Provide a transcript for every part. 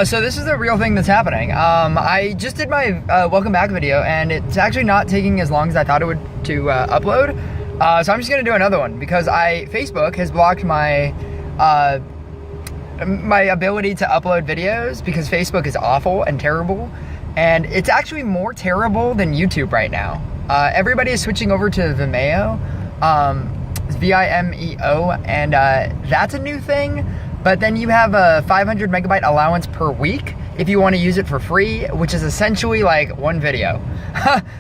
So this is the real thing that's happening. I just did my welcome back video, and it's actually not taking as long as I thought it would to upload. So I'm just gonna do another one because Facebook has blocked my my ability to upload videos because Facebook is awful and terrible, and it's actually more terrible than YouTube right now. Everybody is switching over to Vimeo, Vimeo, and that's a new thing. But then you have a 500 megabyte allowance per week if you want to use it for free, which is essentially like one video.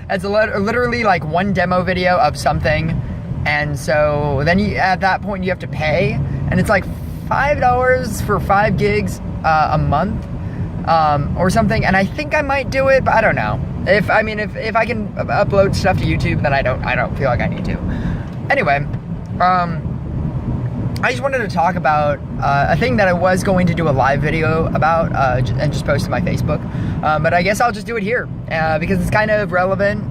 It's literally like one demo video of something. And so then at that point you have to pay, and it's like $5 for 5 gigs a month or something. And I think I might do it, but I don't know. If I can upload stuff to YouTube, then I don't feel like I need to. Anyway, I just wanted to talk about a thing that I was going to do a live video about and just post to my Facebook. But I guess I'll just do it here because it's kind of relevant.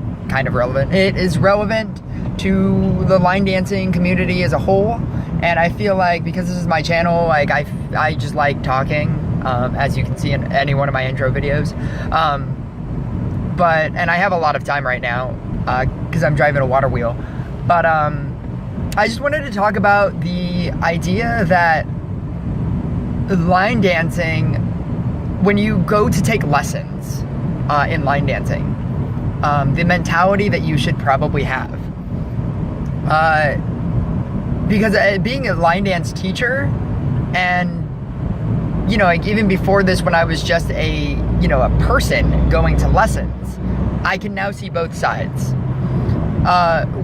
It is relevant to the line dancing community as a whole. And I feel like because this is my channel, like I just like talking, as you can see in any one of my intro videos. And I have a lot of time right now because I'm driving a water wheel. But I just wanted to talk about the idea that line dancing, when you go to take lessons in line dancing, the mentality that you should probably have. Because being a line dance teacher, and you know, like even before this, when I was just a person going to lessons, I can now see both sides.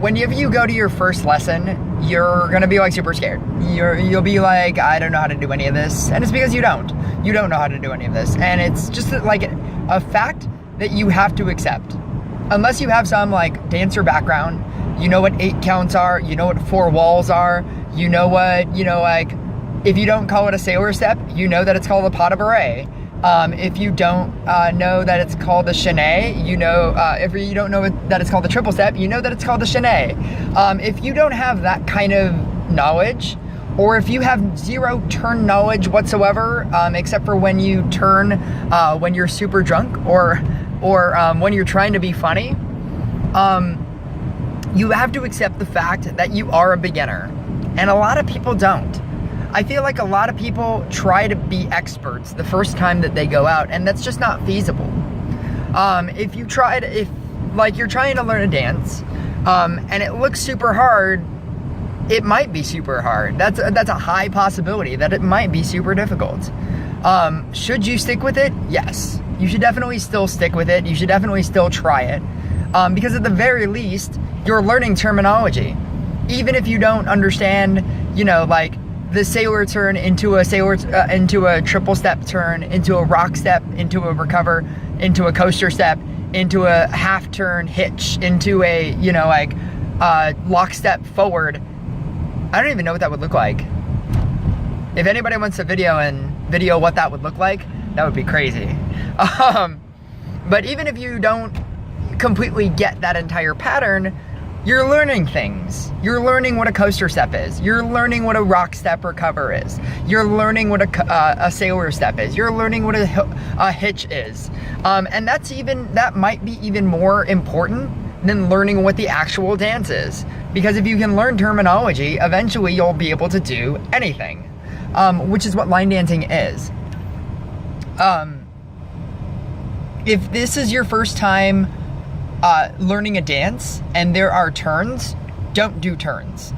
Whenever you go to your first lesson, you're gonna be like super scared. You'll be like, I don't know how to do any of this, and it's because you don't know how to do any of this, and it's just like a fact that you have to accept. Unless you have some like dancer background, you know what 8 counts are, you know what 4 walls are, you know what, like if you don't call it a sailor step, you know that it's called a pas de bourrée. If you don't know that it's called the chaîné, if you don't know that it's called the triple step, you know that it's called the chaîné. If you don't have that kind of knowledge, or if you have zero turn knowledge whatsoever, except for when you turn when you're super drunk or when you're trying to be funny, you have to accept the fact that you are a beginner. And a lot of people don't. I feel like a lot of people try to be experts the first time that they go out, and that's just not feasible. If you're trying to learn a dance, and it looks super hard, it might be super hard. That's a high possibility that it might be super difficult. Should you stick with it? Yes. You should definitely still stick with it. You should definitely still try it. Because at the very least, you're learning terminology. Even if you don't understand, like the sailor turn into a triple step turn, into a rock step, into a recover, into a coaster step, into a half turn hitch, into a, lock step forward. I don't even know what that would look like. If anybody wants to video what that would look like, that would be crazy. But even if you don't completely get that entire pattern, you're learning things. You're learning what a coaster step is. You're learning what a rock step recover is. You're learning what a sailor step is. You're learning what a hitch is. And that might be even more important than learning what the actual dance is. Because if you can learn terminology, eventually you'll be able to do anything, which is what line dancing is. If this is your first time learning a dance and there are turns, don't do turns.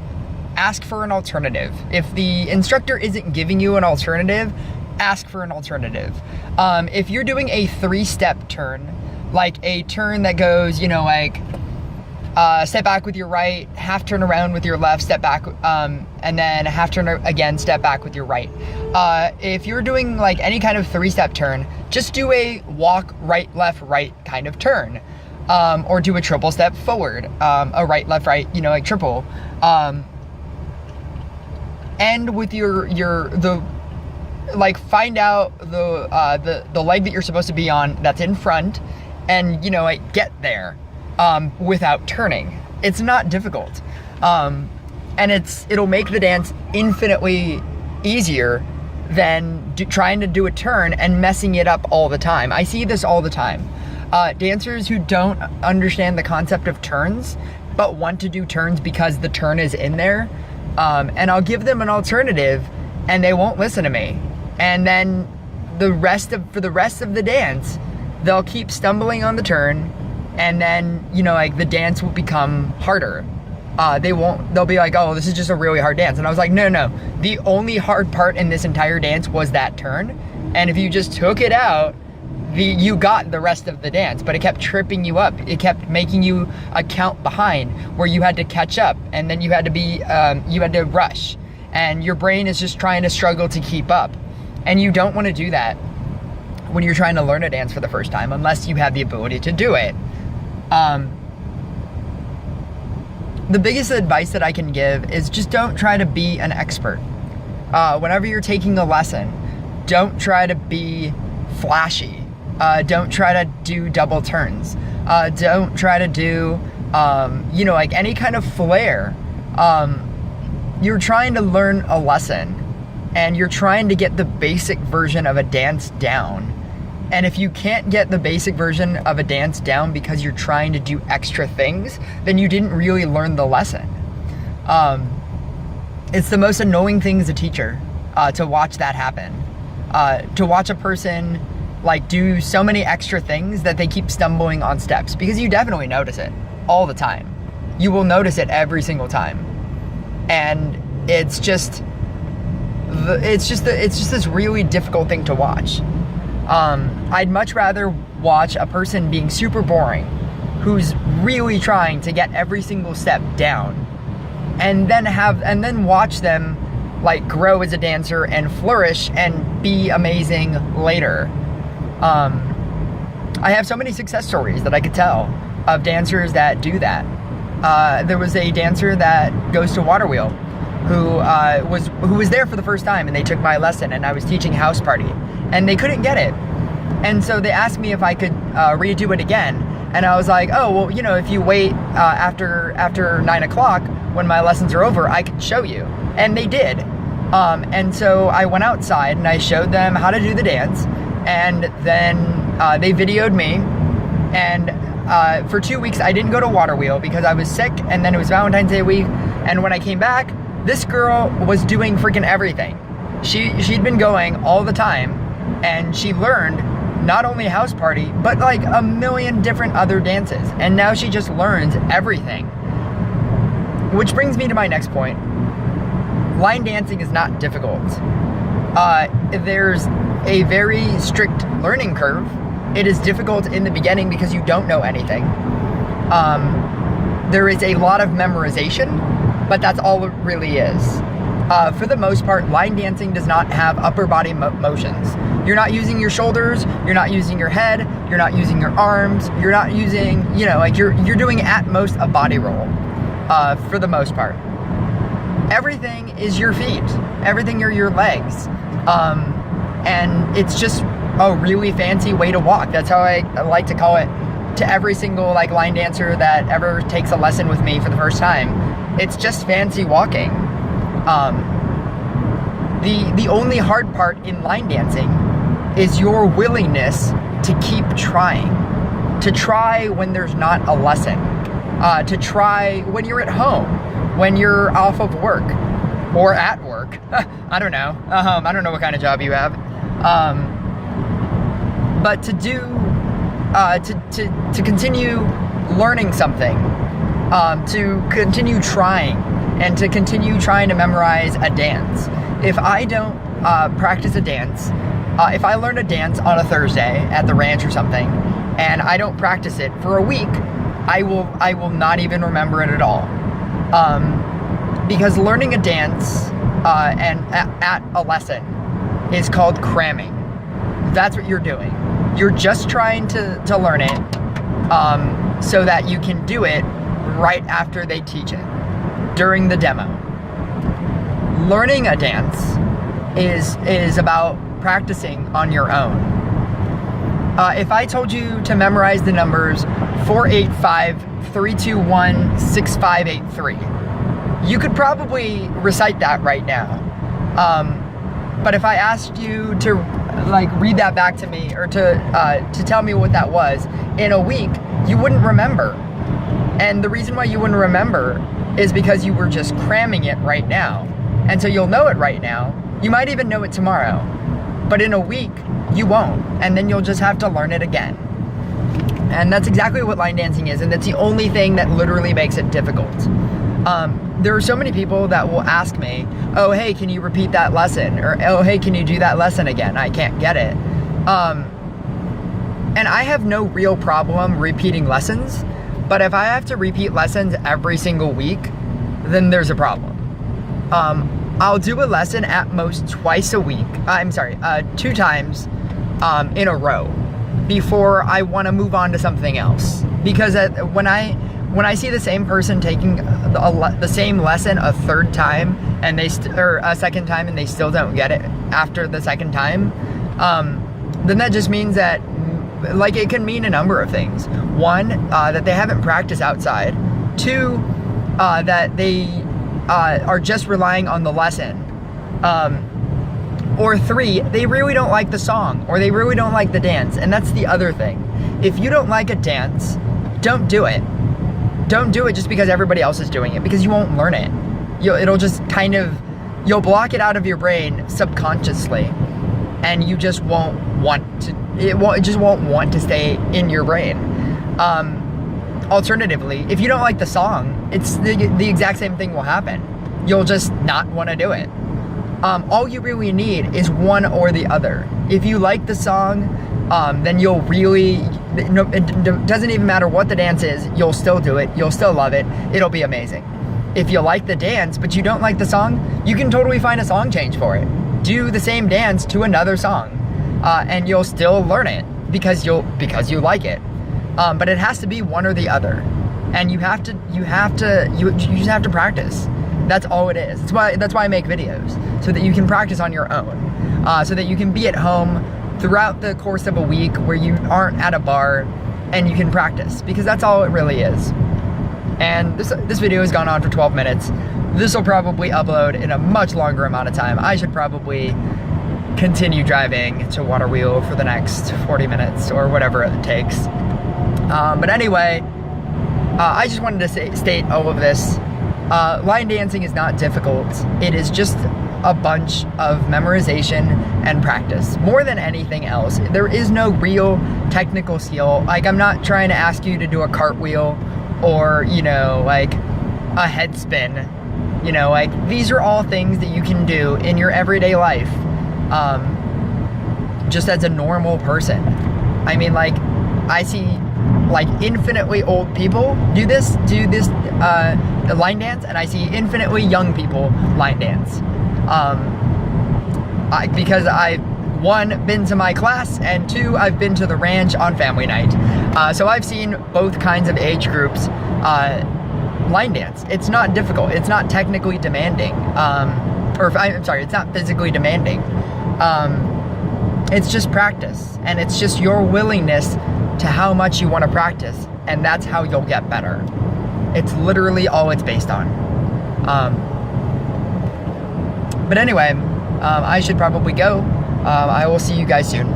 Ask for an alternative. If the instructor isn't giving you an alternative, ask for an alternative. If you're doing a 3-step turn, like a turn that goes, step back with your right, half turn around with your left, step back, and then half turn again, step back with your right. If you're doing like any kind of 3-step turn, just do a walk, right, left, right kind of turn. Or do a triple step forward, a right, left, right, like triple. And with find out the leg that you're supposed to be on that's in front, and get there without turning. It's not difficult, and it'll make the dance infinitely easier than trying to do a turn and messing it up all the time. I see this all the time. Dancers who don't understand the concept of turns, but want to do turns because the turn is in there. And I'll give them an alternative and they won't listen to me. And then for the rest of the dance, they'll keep stumbling on the turn, and then, like, the dance will become harder. They'll be like, oh, this is just a really hard dance. And I was like, no. The only hard part in this entire dance was that turn. And if you just took it out, you got the rest of the dance, but it kept tripping you up. It kept making you a count behind where you had to catch up, and then you had to rush, and your brain is just trying to struggle to keep up. And you don't want to do that when you're trying to learn a dance for the first time, unless you have the ability to do it. The biggest advice that I can give is just don't try to be an expert. Whenever you're taking a lesson, don't try to be flashy. Don't try to do double turns. Don't try to do, like any kind of flair. You're trying to learn a lesson, and you're trying to get the basic version of a dance down. And if you can't get the basic version of a dance down because you're trying to do extra things, then you didn't really learn the lesson. It's the most annoying thing as a teacher, to watch that happen. To watch a person like do so many extra things that they keep stumbling on steps, because you definitely notice it all the time. You will notice it every single time. And it's just this really difficult thing to watch. I'd much rather watch a person being super boring, who's really trying to get every single step down, and then watch them like grow as a dancer and flourish and be amazing later. I have so many success stories that I could tell of dancers that do that. There was a dancer that goes to Water Wheel who was there for the first time, and they took my lesson, and I was teaching House Party, and they couldn't get it. And so they asked me if I could redo it again. And I was like, oh, well, if you wait after 9 o'clock when my lessons are over, I can show you. And they did. And so I went outside and I showed them how to do the dance. And then they videoed me. And for 2 weeks, I didn't go to Water Wheel because I was sick. And then it was Valentine's Day week. And when I came back, this girl was doing freaking everything. She'd been going all the time, and she learned not only House Party, but like a million different other dances. And now she just learns everything. Which brings me to my next point. Line dancing is not difficult. There's a very strict learning curve. It is difficult in the beginning because you don't know anything. There is a lot of memorization, but that's all it really is. For the most part, line dancing does not have upper body motions. You're not using your shoulders, you're not using your head, you're not using your arms, you're not using, you're doing at most a body roll, for the most part. Everything is your feet, everything are your legs, and it's just a really fancy way to walk. That's how I like to call it to every single line dancer that ever takes a lesson with me for the first time. It's just fancy walking. The only hard part in line dancing is your willingness to keep trying. To try when there's not a lesson. To try when you're at home, when you're off of work, or at work. I don't know. I don't know what kind of job you have. But to do, to continue learning something, to continue trying, and to continue trying to memorize a dance. If I don't practice a dance, if I learn a dance on a Thursday at the ranch or something, and I don't practice it for a week, I will not even remember it at all. Because learning a dance and at a lesson is called cramming. That's what you're doing. You're just trying to learn it so that you can do it right after they teach it, during the demo. Learning a dance is about practicing on your own. If I told you to memorize the numbers 485, 321, 6583, you could probably recite that right now. But if I asked you to like read that back to me, or to tell me what that was in a week, you wouldn't remember. And the reason why you wouldn't remember is because you were just cramming it right now. And so you'll know it right now. You might even know it tomorrow. But in a week, you won't. And then you'll just have to learn it again. And that's exactly what line dancing is. And that's the only thing that literally makes it difficult. There are so many people that will ask me, oh, hey, can you repeat that lesson? Or, oh, hey, can you do that lesson again? I can't get it. And I have no real problem repeating lessons. But if I have to repeat lessons every single week, then there's a problem. I'll do a lesson at most twice a week. 2 times in a row before I want to move on to something else. Because when I see the same person taking the same lesson a third time and or a second time and they still don't get it after the second time, then that just means that, like, it can mean a number of things. 1, that they haven't practiced outside. 2, that they are just relying on the lesson. Or 3, they really don't like the song, or they really don't like the dance. And that's the other thing. If you don't like a dance, don't do it. Don't do it just because everybody else is doing it, because you won't learn it. It'll just you'll block it out of your brain subconsciously, and you just won't want to. It just won't want to stay in your brain. Alternatively, if you don't like the song, it's the exact same thing will happen. You'll just not want to do it. All you really need is one or the other. If you like the song, then you'll really, it doesn't even matter what the dance is, you'll still do it, you'll still love it, it'll be amazing. If you like the dance, but you don't like the song, you can totally find a song change for it. Do the same dance to another song, and you'll still learn it because you like it. But it has to be one or the other, and you just have to practice. That's all it is. That's why I make videos, so that you can practice on your own, so that you can be at home throughout the course of a week where you aren't at a bar, and you can practice, because that's all it really is. And this video has gone on for 12 minutes. This will probably upload in a much longer amount of time. I should probably continue driving to Waterwheel for the next 40 minutes or whatever it takes. But anyway, I just wanted to state all of this. Line dancing is not difficult. It is just a bunch of memorization and practice. More than anything else, there is no real technical skill. Like, I'm not trying to ask you to do a cartwheel or, like a head spin. Like, these are all things that you can do in your everyday life, just as a normal person. I mean, like, I see like infinitely old people do this line dance, and I see infinitely young people line dance. Because I've, 1, been to my class, and 2, I've been to the ranch on family night. So I've seen both kinds of age groups line dance. It's not difficult. It's not technically demanding. It's not physically demanding. It's just practice, and it's just your willingness to how much you want to practice, and that's how you'll get better. It's literally all it's based on. But anyway, I should probably go. I will see you guys soon.